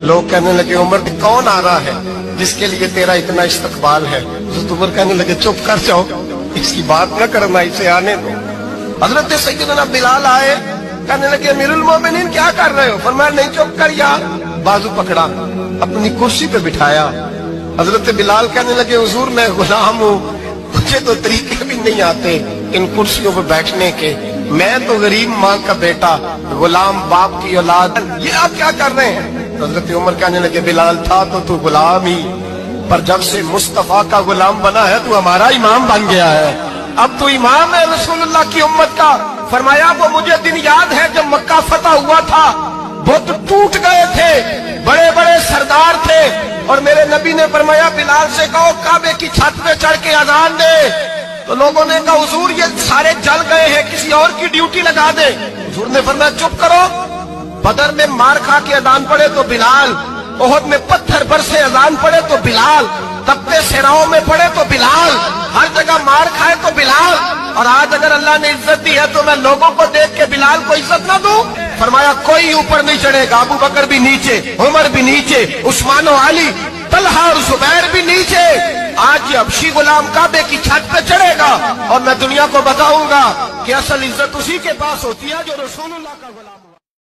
لوگ کہنے لگے عمر کون آ رہا ہے جس کے لیے تیرا اتنا استقبال ہے؟ حضرت عمر کہنے لگے چپ کر جاؤ، اس کی بات نہ کرنا، اسے آنے دو۔ حضرت سیدنا بلال آئے، کہنے لگے امیر المومنین کیا کر رہے ہو؟ فرمایا نہیں چپ کر، یا بازو پکڑا، اپنی کرسی پہ بٹھایا۔ حضرت بلال کہنے لگے حضور میں غلام ہوں، مجھے تو طریقے بھی نہیں آتے ان کرسیوں پہ بیٹھنے کے، میں تو غریب ماں کا بیٹا، غلام باپ کی اولاد، یہ آپ کیا کر رہے ہیں؟ حضرت عمر کہنے لگے بلال تھا تو غلام ہی، پر جب سے مصطفیٰ کا غلام بنا ہے تو ہمارا امام بن گیا ہے، اب تو امام ہے رسول اللہ کی امت کا۔ فرمایا وہ مجھے دن یاد ہے جب مکہ فتح ہوا تھا، بت ٹوٹ گئے تھے، بڑے بڑے سردار تھے، اور میرے نبی نے فرمایا بلال سے کہو کعبے کی چھت پہ چڑھ کے اذان دے۔ تو لوگوں نے کہا حضور یہ سارے جل گئے ہیں، کسی اور کی ڈیوٹی لگا دے۔ حضور نے فرمایا چپ کرو، بدر میں مار کھا کے اذان پڑے تو بلال، احد میں پتھر برسے اذان پڑے تو بلال، تپے صحراؤں میں پڑے تو بلال، ہر جگہ مار کھائے تو بلال، اور آج اگر اللہ نے عزت دی ہے تو میں لوگوں کو دیکھ کے بلال کو عزت نہ دوں؟ فرمایا کوئی اوپر نہیں چڑھے گا، ابو بکر بھی نیچے، عمر بھی نیچے، عثمان و علی، طلحہ اور زبیر بھی نیچے۔ آج یہ حبشی غلام کعبے کی چھت پہ چڑھے گا اور میں دنیا کو بتاؤں گا کہ اصل عزت اسی کے پاس ہوتی ہے جو رسول اللہ کا غلام۔